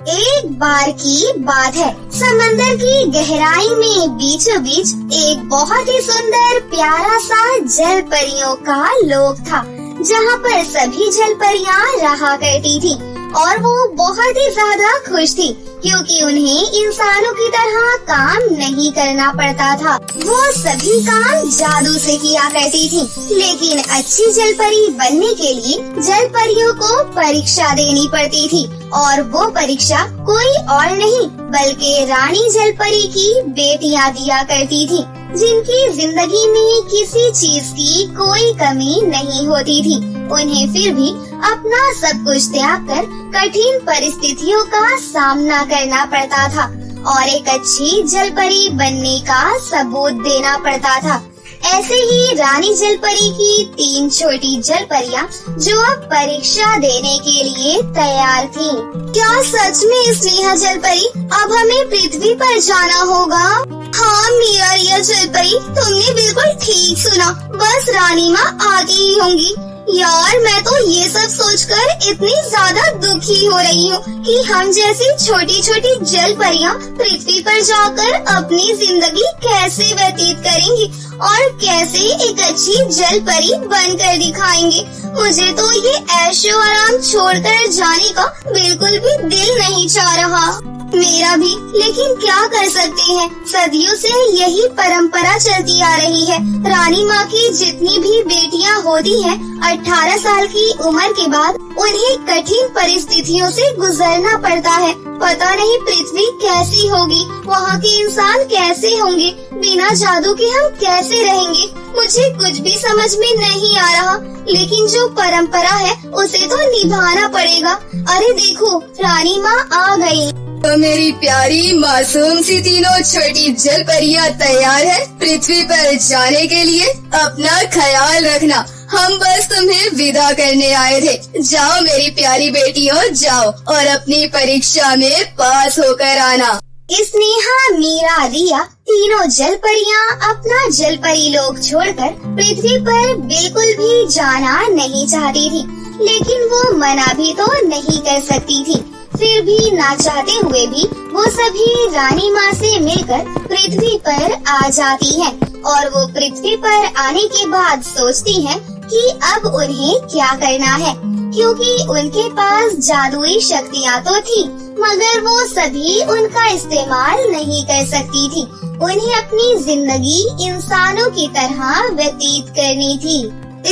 एक बार की बात है, समंदर की गहराई में बीचों बीच एक बहुत ही सुंदर प्यारा सा जल परियों का लोक था, जहाँ पर सभी जल परियाँ रहा करती थी और वो बहुत ही ज्यादा खुश थी क्योंकि उन्हें इंसानों की तरह काम नहीं करना पड़ता था। वो सभी काम जादू से किया करती थी, लेकिन अच्छी जल परी बनने के लिए जल परियों को परीक्षा देनी पड़ती थी और वो परीक्षा कोई और नहीं बल्कि रानी जल परी की बेटियां दिया करती थी, जिनकी जिंदगी में किसी चीज की कोई कमी नहीं होती थी। उन्हें फिर भी अपना सब कुछ त्याग कर कठिन परिस्थितियों का सामना करना पड़ता था और एक अच्छी जल परी बनने का सबूत देना पड़ता था। ऐसे ही रानी जल परी की 3 छोटी जल परियां जो अब परीक्षा देने के लिए तैयार थीं। क्या सच में स्नेहा जल परी अब हमें पृथ्वी पर जाना होगा? हाँ मीरा रिया जल परी, तुमने बिल्कुल ठीक सुना, बस रानी माँ आती ही होंगी। यार मैं तो ये सब सोचकर इतनी ज्यादा दुखी हो रही हूँ कि हम जैसी छोटी छोटी जल परियां पृथ्वी पर जाकर अपनी जिंदगी कैसे व्यतीत करेंगी और कैसे एक अच्छी जल परी बनकर दिखाएंगे। मुझे तो ये ऐशो आराम छोड़कर जाने का बिल्कुल भी दिल नहीं चाह रहा। मेरा भी, लेकिन क्या कर सकते हैं, सदियों से यही परंपरा चलती आ रही है। रानी माँ की जितनी भी बेटियाँ होती हैं, 18 साल की उम्र के बाद उन्हें कठिन परिस्थितियों से गुजरना पड़ता है। पता नहीं पृथ्वी कैसी होगी, वहाँ के इंसान कैसे होंगे, बिना जादू के हम कैसे रहेंगे, मुझे कुछ भी समझ में नहीं आ रहा। लेकिन जो परंपरा है उसे तो निभाना पड़ेगा। अरे देखो, रानी माँ आ गयी। तो मेरी प्यारी मासूम सी तीनों छोटी जल परियां तैयार है पृथ्वी पर जाने के लिए। अपना ख्याल रखना, हम बस तुम्हें विदा करने आए थे। जाओ मेरी प्यारी बेटियों, जाओ और अपनी परीक्षा में पास होकर आना। स्नेहा, मीरा, रिया तीनों जल परियां अपना जल परी लोक छोड़कर पृथ्वी पर बिल्कुल भी जाना नहीं चाहती थी, लेकिन वो मना भी तो नहीं कर सकती थी। फिर भी ना चाहते हुए भी वो सभी रानी माँ से मिलकर पृथ्वी पर आ जाती हैं और वो पृथ्वी पर आने के बाद सोचती हैं कि अब उन्हें क्या करना है, क्योंकि उनके पास जादुई शक्तियाँ तो थी, मगर वो सभी उनका इस्तेमाल नहीं कर सकती थी। उन्हें अपनी जिंदगी इंसानों की तरह व्यतीत करनी थी।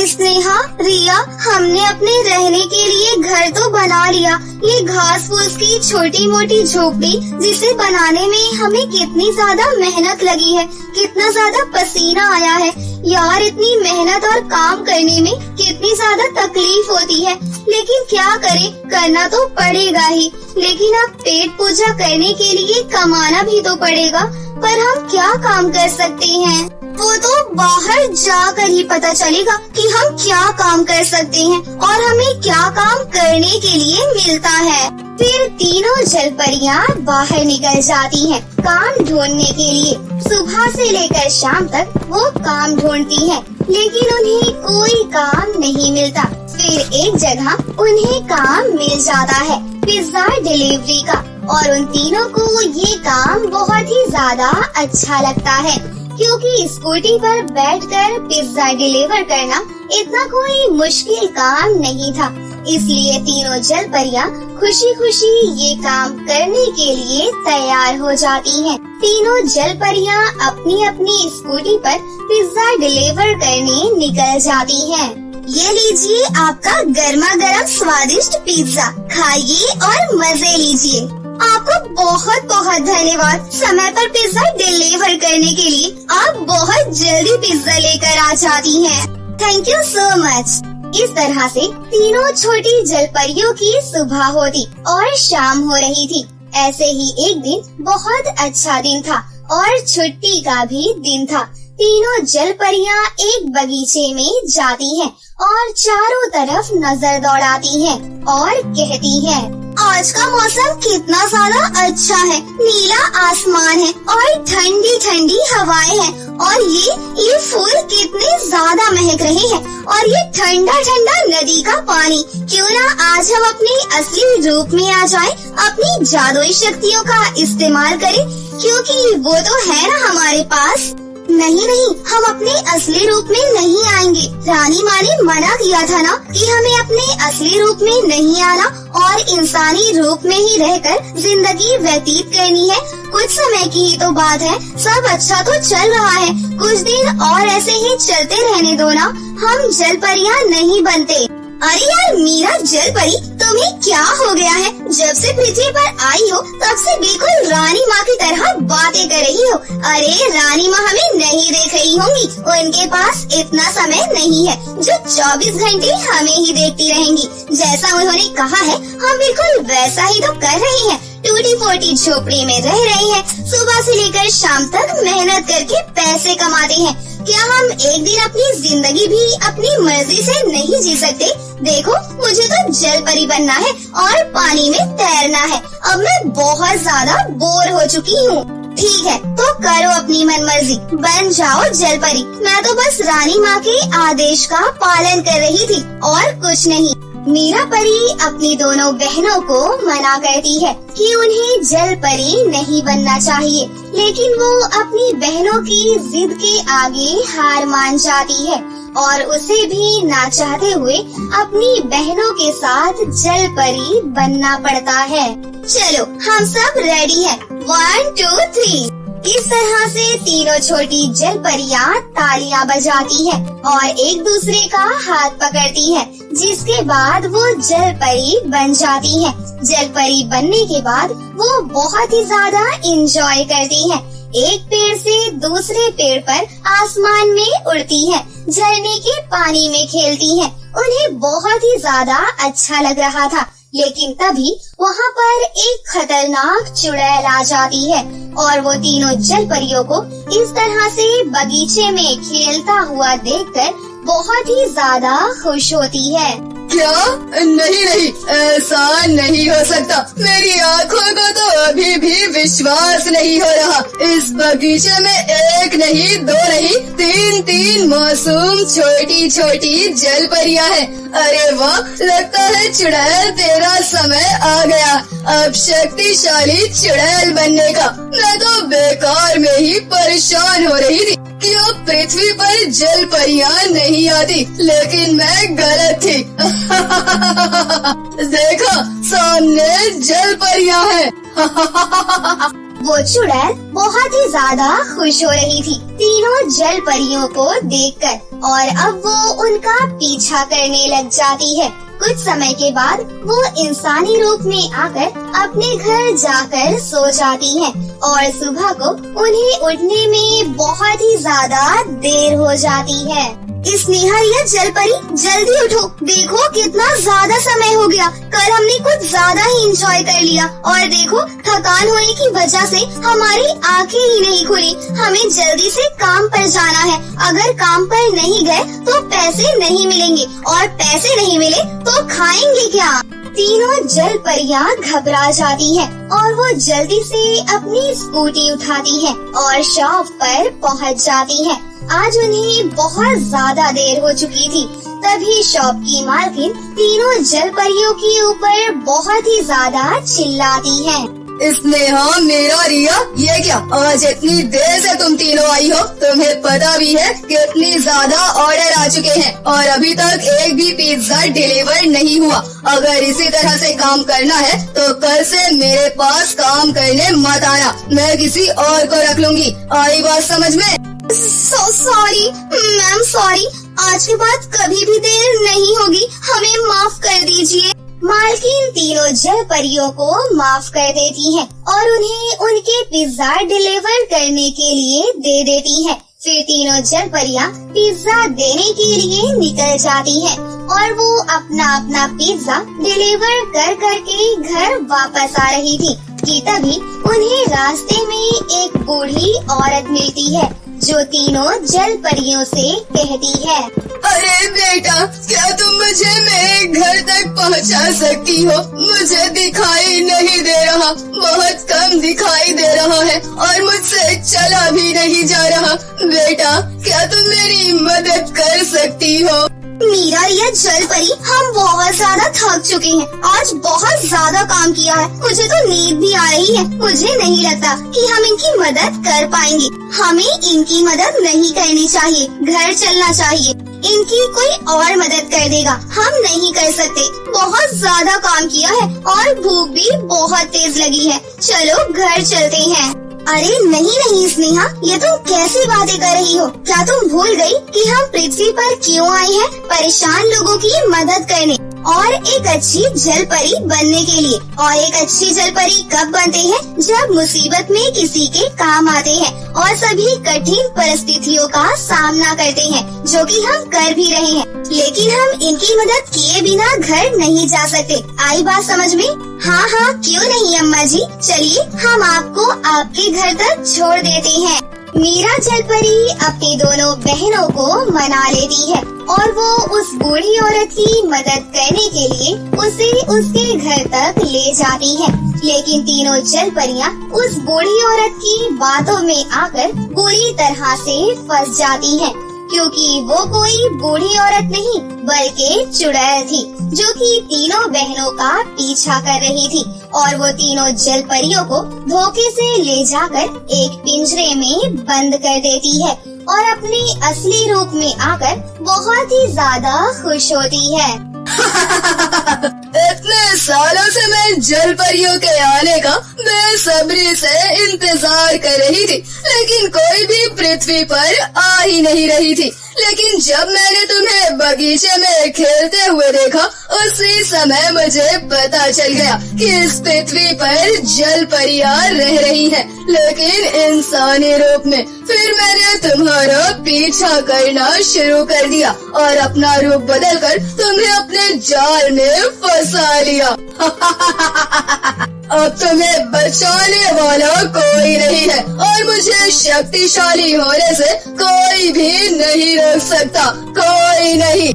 स्नेहा, रिया, हमने अपने रहने के लिए घर तो बना लिया। ये घास फूस की छोटी मोटी झोपड़ी, जिसे बनाने में हमें कितनी ज्यादा मेहनत लगी है, कितना ज्यादा पसीना आया है। यार इतनी मेहनत और काम करने में कितनी ज्यादा तकलीफ होती है, लेकिन क्या करें, करना तो पड़ेगा ही। लेकिन अब पेट पूजा करने के लिए कमाना भी तो पड़ेगा, पर हम क्या काम कर सकते हैं? वो तो बाहर जाकर ही पता चलेगा कि हम क्या काम कर सकते हैं और हमें क्या काम करने के लिए मिलता है। फिर तीनों जल परियां बाहर निकल जाती हैं काम ढूंढने के लिए। सुबह से लेकर शाम तक वो काम ढूंढती हैं, लेकिन उन्हें कोई काम नहीं मिलता। फिर एक जगह उन्हें काम मिल जाता है पिज्जा डिलीवरी का, और उन तीनों को ये काम बहुत ही ज्यादा अच्छा लगता है, क्योंकि स्कूटी पर बैठकर पिज्जा डिलीवर करना इतना कोई मुश्किल काम नहीं था। इसलिए तीनों जल परियां खुशी खुशी ये काम करने के लिए तैयार हो जाती हैं। तीनों जल परियां अपनी अपनी स्कूटी पर पिज्जा डिलीवर करने निकल जाती हैं। ये लीजिए आपका गर्मा गर्म स्वादिष्ट पिज्जा, खाइए और मजे लीजिए। आपको बहुत बहुत धन्यवाद समय पर पिज्जा डिलीवर करने के लिए। आप बहुत जल्दी पिज्जा लेकर आ जाती हैं। Thank you so much. इस तरह से तीनों छोटी जल परियों की सुबह होती और शाम हो रही थी। ऐसे ही एक दिन बहुत अच्छा दिन था और छुट्टी का भी दिन था। तीनों जल परियां एक बगीचे में जाती हैं और चारों तरफ नजर दौड़ाती हैं और कहती हैं, आज का मौसम कितना ज्यादा अच्छा है, नीला आसमान है और ठंडी ठंडी हवाएं हैं और ये फूल कितने ज्यादा महक रहे हैं, और ये ठंडा ठंडा नदी का पानी। क्यों ना आज हम अपने असली रूप में आ जाएं, अपनी जादुई शक्तियों का इस्तेमाल करें, क्योंकि वो तो है ना हमारे पास। नहीं, हम अपने असली रूप में नहीं आएंगे। रानी माँ ने मना किया था ना कि हमें अपने असली रूप में नहीं आना और इंसानी रूप में ही रहकर जिंदगी व्यतीत करनी है। कुछ समय की ही तो बात है, सब अच्छा तो चल रहा है, कुछ दिन और ऐसे ही चलते रहने दो ना, हम जल परियां नहीं बनते। अरे यार मीरा जल परी, तुम्हें क्या हो गया है? जब से पृथ्वी पर आई हो तब से बिल्कुल रानी माँ की तरह बातें कर रही हो। अरे रानी माँ हमें नहीं देख रही होंगी, उनके पास इतना समय नहीं है जो 24 घंटे हमें ही देखती रहेंगी। जैसा उन्होंने कहा है हम बिल्कुल वैसा ही तो कर रहे हैं। टूटी फूटी झोपड़ी में रह रहे हैं, सुबह से लेकर शाम तक मेहनत करके पैसे कमाते हैं। क्या हम एक दिन अपनी जिंदगी भी अपनी मर्जी से नहीं जी सकते? देखो मुझे तो जल परी बनना है और पानी में तैरना है। अब मैं बहुत ज्यादा बोर हो चुकी हूँ। ठीक है तो करो अपनी मनमर्जी, बन जाओ जल परी। मैं तो बस रानी माँ के आदेश का पालन कर रही थी और कुछ नहीं। मीरा परी अपनी दोनों बहनों को मना करती है कि उन्हें जल परी नहीं बनना चाहिए, लेकिन वो अपनी बहनों की जिद के आगे हार मान जाती है और उसे भी ना चाहते हुए अपनी बहनों के साथ जल परी बनना पड़ता है। चलो हम सब रेडी हैं। 1 2 3। इस तरह से तीनों छोटी जल परियां तालियां बजाती हैं और एक दूसरे का हाथ पकड़ती हैं, जिसके बाद वो जल परी बन जाती हैं। जल परी बनने के बाद वो बहुत ही ज्यादा एंजॉय करती हैं। एक पेड़ से दूसरे पेड़ पर आसमान में उड़ती हैं, झरने के पानी में खेलती हैं। उन्हें बहुत ही ज्यादा अच्छा लग रहा था, लेकिन तभी वहाँ पर एक खतरनाक चुड़ैल आ जाती है और वो तीनों जल परियों को इस तरह से बगीचे में खेलता हुआ देखकर बहुत ही ज्यादा खुश होती है। क्या? नहीं, ऐसा नहीं हो सकता। मेरी आँखों को तो अभी भी विश्वास नहीं हो रहा। इस बगीचे में एक नहीं, दो नहीं, तीन मासूम छोटी छोटी जल परियां हैं। अरे वाह, लगता है चुड़ैल तेरा समय आ गया, अब शक्तिशाली चुड़ैल बनने का। मैं तो बेकार में ही परेशान हो रही थी कि अब पृथ्वी पर जल परियां नहीं आती, लेकिन मैं गलत थी। देखो सामने जल परियां हैं। वो चुड़ैल बहुत ही ज्यादा खुश हो रही थी तीनों जल परियों को देखकर, और अब वो उनका पीछा करने लग जाती है। कुछ समय के बाद वो इंसानी रूप में आकर अपने घर जाकर सो जाती हैं और सुबह को उन्हें उठने में बहुत ही ज्यादा देर हो जाती है। स्नेहा या जल परी जल्दी उठो, देखो कितना ज्यादा समय हो गया। कल हमने कुछ ज्यादा ही एंजॉय कर लिया और देखो थकान होने की वजह से हमारी आंखें ही नहीं खुली। हमें जल्दी से काम पर जाना है। अगर काम पर नहीं गए तो पैसे नहीं मिलेंगे और पैसे नहीं मिले तो खाएंगे क्या? तीनों जल परियां घबरा जाती हैं और वो जल्दी से अपनी स्कूटी उठाती हैं और शॉप पर पहुंच जाती हैं। आज उन्हें बहुत ज्यादा देर हो चुकी थी। तभी शॉप की मालकिन तीनों जल परियों के ऊपर बहुत ही ज्यादा चिल्लाती है। स्नेहा, मेरा रिया, ये क्या आज इतनी देर से तुम तीनों आई हो? तुम्हें पता भी है कितनी ज्यादा ऑर्डर आ चुके हैं और अभी तक एक भी पिज्जा डिलीवर नहीं हुआ। अगर इसी तरह से काम करना है तो कल से मेरे पास काम करने मत आना, मैं किसी और को रख लूंगी। आई बात समझ में? Sorry ma'am, sorry. आज के बाद कभी भी देर नहीं होगी, हमें माफ कर दीजिए। मालकिन तीनों जल परियों को माफ कर देती हैं और उन्हें उनके पिज्जा डिलीवर करने के लिए दे देती हैं। फिर तीनों जल परियां पिज्जा देने के लिए निकल जाती हैं और वो अपना अपना पिज्जा डिलीवर कर करके घर वापस आ रही थी कि तभी उन्हें रास्ते में एक बूढ़ी औरत मिलती है जो तीनों जल परियों से कहती है, अरे बेटा, क्या तुम मुझे मेरे घर तक पहुंचा सकती हो? मुझे दिखाई नहीं दे रहा बहुत कम दिखाई दे रहा है और मुझसे चला भी नहीं जा रहा। बेटा, क्या तुम मेरी मदद कर सकती हो? मीरा, रिया, जल परी, हम बहुत ज्यादा थक चुके हैं। आज बहुत ज्यादा काम किया है, मुझे तो नींद भी आ रही है। मुझे नहीं लगता कि हम इनकी मदद कर पाएंगे। हमें इनकी मदद नहीं करनी चाहिए, घर चलना चाहिए। इनकी कोई और मदद कर देगा, हम नहीं कर सकते। बहुत ज्यादा काम किया है और भूख भी बहुत तेज लगी है। चलो घर चलते हैं। अरे नहीं नहीं स्नेहा, ये तुम कैसी बातें कर रही हो? क्या तुम भूल गई कि हम पृथ्वी पर क्यों आए हैं? परेशान लोगों की मदद करने और एक अच्छी जल परी बनने के लिए। और एक अच्छी जल परी कब बनते हैं? जब मुसीबत में किसी के काम आते हैं और सभी कठिन परिस्थितियों का सामना करते हैं, जो कि हम कर भी रहे हैं। लेकिन हम इनकी मदद किए बिना घर नहीं जा सकते। आई बात समझ में? हाँ हाँ, क्यों नहीं अम्मा जी, चलिए हम आपको आपके घर तक छोड़ देते हैं। मीरा जल परी अपनी दोनों बहनों को मना लेती है और वो उस बूढ़ी औरत की मदद करने के लिए उसे उसके घर तक ले जाती है। लेकिन तीनों जल परियां उस बूढ़ी औरत की बातों में आकर बुरी तरह से फंस जाती हैं, क्योंकि वो कोई बूढ़ी औरत नहीं बल्कि चुड़ैल थी, जो कि तीनों बहनों का पीछा कर रही थी। और वो तीनों जल परियों को धोखे से ले जाकर एक पिंजरे में बंद कर देती है और अपने असली रूप में आकर बहुत ही ज्यादा खुश होती है। इतने सालों से मैं जल परियों के आने का बेसब्री से इंतजार कर रही थी, लेकिन कोई भी पृथ्वी पर आ ही नहीं रही थी। लेकिन जब मैंने तुम्हें बगीचे में खेलते हुए देखा, उसी समय मुझे पता चल गया कि इस पृथ्वी पर जल परियां रह रही हैं, लेकिन इंसानी रूप में। फिर मैंने तुम्हारा पीछा करना शुरू कर दिया और अपना रूप बदलकर तुम्हें अपने जाल में फंसा लिया। अब तुम्हें बचाने वाला कोई नहीं है और मुझे शक्तिशाली होने से कोई भी नहीं रोक सकता, कोई नहीं।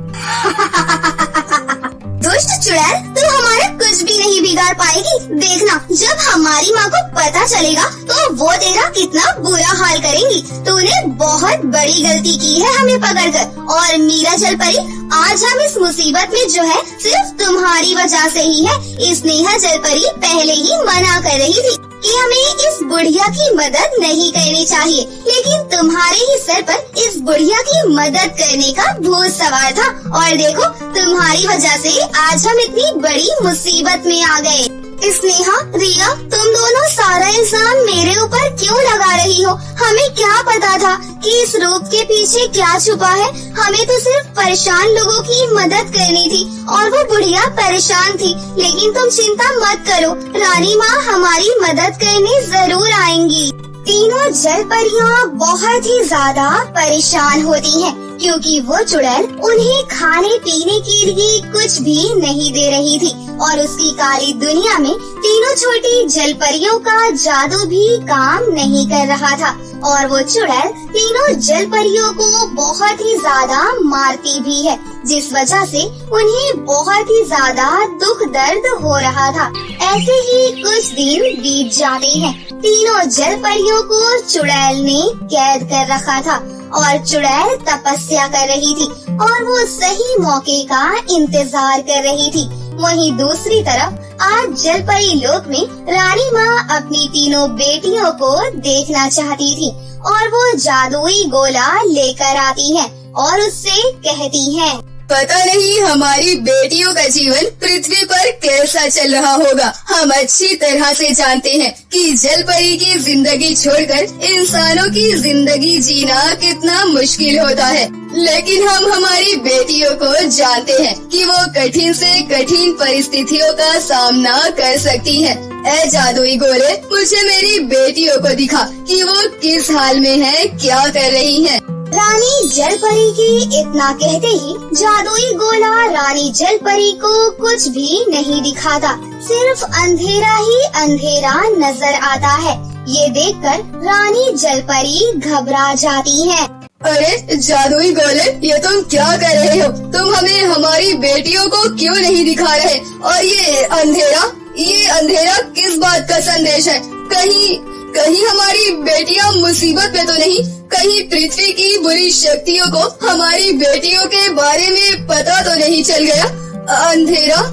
दुष्ट चुड़ैल, तू हमारा कुछ भी नहीं बिगाड़ पाएगी। देखना, जब हमारी माँ को पता चलेगा तो वो तेरा कितना बुरा हाल करेंगी। तूने बहुत बड़ी गलती की है हमें पकड़कर। और मीरा जल परी, आज हम इस मुसीबत में जो है सिर्फ तुम्हारी वजह से ही है। स्नेहा जल परी पहले ही मना कर रही थी कि हमें इस बुढ़िया की मदद नहीं करनी चाहिए, लेकिन तुम्हारे ही सर पर इस बुढ़िया की मदद करने का भूत सवार था। और देखो, तुम्हारी वजह से आज हम इतनी बड़ी मुसीबत में आ गए। स्नेहा, रिया, तुम दोनों सारा इल्जाम मेरे ऊपर क्यों लगा रही हो? हमें क्या पता था कि इस रूप के पीछे क्या छुपा है? हमें तो सिर्फ परेशान लोगों की मदद करनी थी और वो बुढ़िया परेशान थी। लेकिन तुम चिंता मत करो, रानी माँ हमारी मदद करने जरूर आएंगी। तीनों जल परियां बहुत ही ज्यादा परेशान होती हैं, क्योंकि वो चुड़ैल उन्हें खाने पीने के लिए कुछ भी नहीं दे रही थी और उसकी काली दुनिया में तीनों छोटी जल परियों का जादू भी काम नहीं कर रहा था। और वो चुड़ैल तीनों जल परियों को बहुत ही ज्यादा मारती भी है, जिस वजह से उन्हें बहुत ही ज्यादा दुख दर्द हो रहा था। ऐसे ही कुछ दिन बीत जाते हैं। तीनों जल परियों को चुड़ैल ने कैद कर रखा था और चुड़ैल तपस्या कर रही थी और वो सही मौके का इंतजार कर रही थी। वहीं दूसरी तरफ आज जल परी लोक में रानी माँ अपनी तीनों बेटियों को देखना चाहती थी और वो जादुई गोला लेकर आती है और उससे कहती है, पता नहीं हमारी बेटियों का जीवन पृथ्वी पर कैसा चल रहा होगा। हम अच्छी तरह से जानते हैं कि जल परी की जिंदगी छोड़कर इंसानों की जिंदगी जीना कितना मुश्किल होता है, लेकिन हम हमारी बेटियों को जानते हैं कि वो कठिन से कठिन परिस्थितियों का सामना कर सकती हैं। ऐ जादुई गोले, मुझे मेरी बेटियों को दिखा कि वो किस हाल में है, क्या कर रही हैं। रानी जल परी की इतना कहते ही जादुई गोला रानी जल परी को कुछ भी नहीं दिखाता, सिर्फ अंधेरा ही अंधेरा नजर आता है। ये देखकर रानी जल परी घबरा जाती है। अरे जादुई गोले, ये तुम क्या कर रहे हो? तुम हमें हमारी बेटियों को क्यों नहीं दिखा रहे? और ये अंधेरा, ये अंधेरा किस बात का संदेश है? कहीं हमारी बेटियां मुसीबत में तो नहीं? कहीं पृथ्वी की बुरी शक्तियों को हमारी बेटियों के बारे में पता तो नहीं चल गया? अंधेरा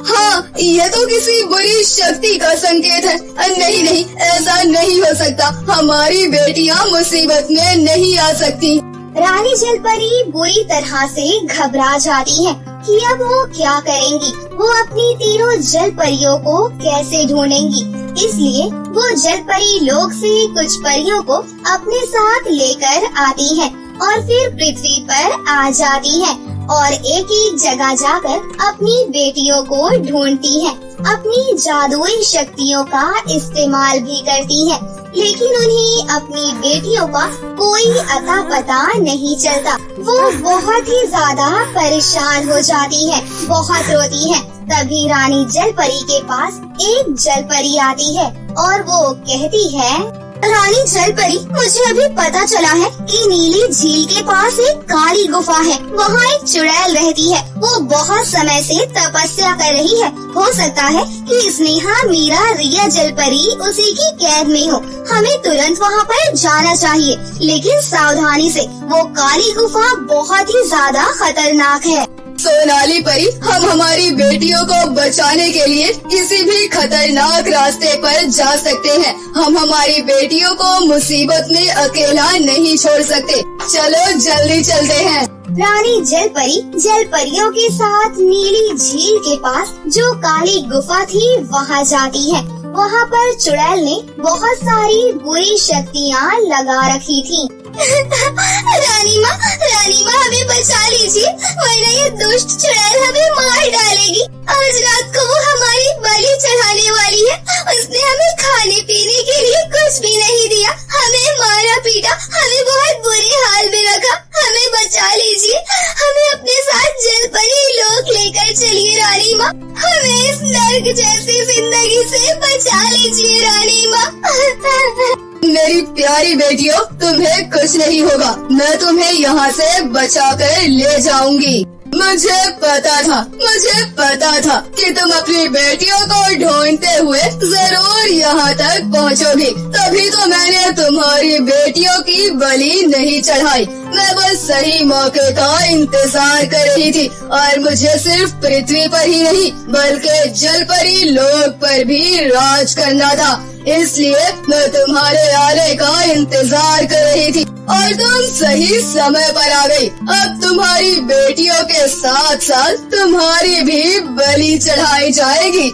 हाँ, यह तो किसी बुरी शक्ति का संकेत है। नहीं, ऐसा नहीं हो सकता। हमारी बेटियां मुसीबत में नहीं आ सकती। रानी जलपरी बुरी तरह से घबरा जाती है कि अब वो क्या करेंगी। वो अपनी तीनों जलपरियों को कैसे ढूंढेंगी। इसलिए वो जलपरी लोक से कुछ परियों को अपने साथ लेकर आती है और फिर पृथ्वी पर आ जाती है और एक एक जगह जाकर अपनी बेटियों को ढूंढती है। अपनी जादुई शक्तियों का इस्तेमाल भी करती है, लेकिन उन्हें अपनी बेटियों का कोई अता पता नहीं चलता। वो बहुत ही ज्यादा परेशान हो जाती है, बहुत रोती है। तभी रानी जलपरी के पास एक जलपरी आती है और वो कहती है, रानी जलपरी, मुझे अभी पता चला है कि नीली झील के पास एक काली गुफा है। वहाँ एक चुड़ैल रहती है। वो बहुत समय से तपस्या कर रही है। हो सकता है कि स्नेहा, मीरा, रिया जलपरी उसी की कैद में हो। हमें तुरंत वहाँ पर जाना चाहिए, लेकिन सावधानी से। वो काली गुफा बहुत ही ज्यादा खतरनाक है। सोनाली परी, हम हमारी बेटियों को बचाने के लिए किसी भी खतरनाक रास्ते पर जा सकते हैं। हम हमारी बेटियों को मुसीबत में अकेला नहीं छोड़ सकते। चलो जल्दी चलते हैं। रानी जलपरी जलपरियों के साथ नीली झील के पास जो काली गुफा थी वहाँ जाती है। वहाँ पर चुड़ैल ने बहुत सारी बुरी शक्तियाँ लगा रखी थी। रानी माँ, हमें बचा लीजिए, वरना ये दुष्ट चुड़ैल हमें मार डालेगी। आज रात को वो हमारी बलि चढ़ाने वाली है। उसने हमें खाने पीने के लिए कुछ भी नहीं दिया, हमें मारा पीटा, हमें बहुत बुरे हाल में रखा। हमें बचा लीजिए, हमें अपने साथ जलपरी लोक लेकर चलिए रानी माँ। हमें इस नर्क जैसी जिंदगी से बचा लीजिए रानी माँ। मेरी प्यारी बेटियों, तुम्हें कुछ नहीं होगा। मैं तुम्हें यहाँ से बचाकर ले जाऊंगी। मुझे पता था कि तुम अपनी बेटियों को ढूंढते हुए जरूर यहाँ तक पहुँचोगी। तभी तो मैंने तुम्हारी बेटियों की बलि नहीं चढ़ाई। मैं बस सही मौके का इंतजार कर रही थी और मुझे सिर्फ पृथ्वी पर ही नहीं बल्कि जलपरी लोक पर भी राज करना था। इसलिए मैं तुम्हारे आने का इंतजार कर रही थी और तुम सही समय पर आ गई। अब तुम्हारी बेटियों के साथ साथ तुम्हारी भी बलि चढ़ाई जाएगी।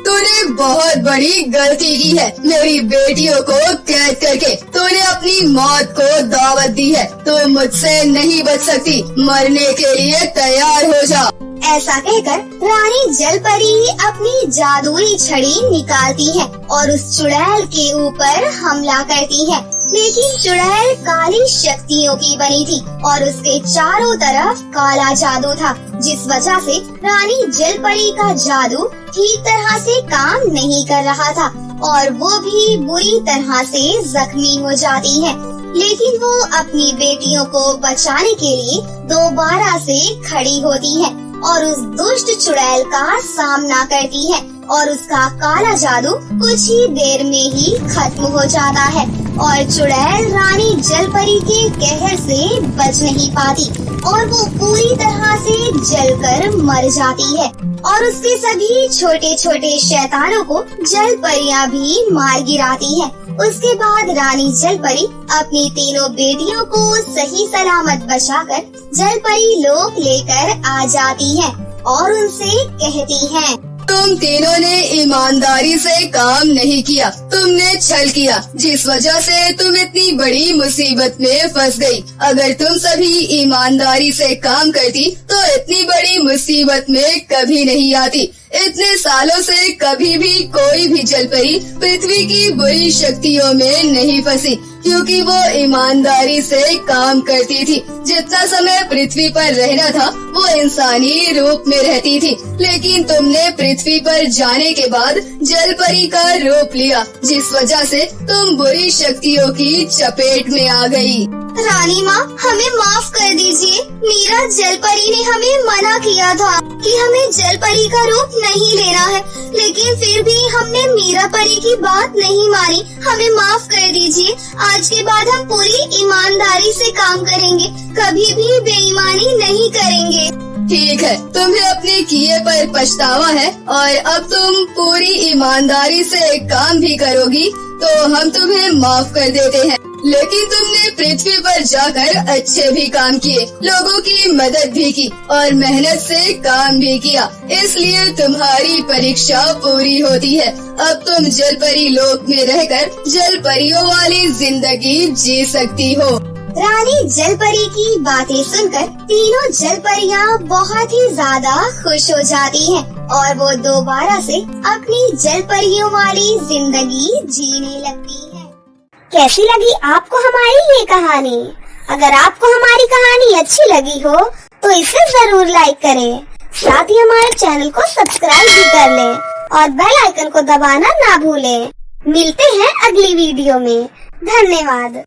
तूने बहुत बड़ी गलती की है मेरी बेटियों को कैद करके। तूने अपनी मौत को दावत दी है। तुम मुझसे नहीं बच सकती। मरने के लिए तैयार हो जा। ऐसा कहकर रानी जलपरी अपनी जादुई छड़ी निकालती है और उस चुड़ैल के ऊपर हमला करती है। लेकिन चुड़ैल काली शक्तियों की बनी थी और उसके चारों तरफ काला जादू था, जिस वजह से रानी जलपरी का जादू ठीक तरह से काम नहीं कर रहा था और वो भी बुरी तरह से जख्मी हो जाती है। लेकिन वो अपनी बेटियों को बचाने के लिए दोबारा से खड़ी होती है और उस दुष्ट चुड़ैल का सामना करती है और उसका काला जादू कुछ ही देर में ही खत्म हो जाता है और चुड़ैल रानी जलपरी के कहर से बच नहीं पाती और वो पूरी तरह से जलकर मर जाती है और उसके सभी छोटे छोटे शैतानों को जलपरियां भी मार गिराती है। उसके बाद रानी जलपरी अपनी तीनों बेटियों को सही सलामत बचाकर जलपरी लोक लेकर आ जाती है और उनसे कहती है, तुम तीनों ने ईमानदारी से काम नहीं किया। तुमने छल किया, जिस वजह से तुम इतनी बड़ी मुसीबत में फंस गई। अगर तुम सभी ईमानदारी से काम करती तो इतनी बड़ी मुसीबत में कभी नहीं आती। इतने सालों से कभी भी कोई भी जलपरी पृथ्वी की बुरी शक्तियों में नहीं फंसी, क्योंकि वो ईमानदारी से काम करती थी। जितना समय पृथ्वी पर रहना था वो इंसानी रूप में रहती थी, लेकिन तुमने पृथ्वी पर जाने के बाद जल परी का रूप लिया, जिस वजह से तुम बुरी शक्तियों की चपेट में आ गई। रानी माँ, हमें माफ कर दीजिए। मीरा जल परी ने हमें मना किया था कि हमें जल परी का रूप नहीं लेना है, लेकिन फिर भी हमने मीरा परी की बात नहीं मानी। हमें माफ कर दीजिए। आज के बाद हम पूरी ईमानदारी से काम करेंगे, कभी भी बेईमानी नहीं करेंगे। ठीक है, तुम्हें अपने किए पर पछतावा है और अब तुम पूरी ईमानदारी से काम भी करोगी तो हम तुम्हें माफ कर देते हैं। लेकिन तुमने पृथ्वी पर जाकर अच्छे भी काम किए, लोगों की मदद भी की और मेहनत से काम भी किया, इसलिए तुम्हारी परीक्षा पूरी होती है। अब तुम जल परी लोक में रहकर जल परियों वाली जिंदगी जी सकती हो। रानी जल परी की बातें सुनकर तीनों जल परियां बहुत ही ज्यादा खुश हो जाती हैं और वो दोबारा से अपनी जल परियों वाली जिंदगी जीने लगती हैं। कैसी लगी आपको हमारी ये कहानी? अगर आपको हमारी कहानी अच्छी लगी हो तो इसे जरूर लाइक करें, साथ ही हमारे चैनल को सब्सक्राइब भी कर लें और बेल आइकन को दबाना ना भूलें। मिलते हैं अगली वीडियो में। धन्यवाद।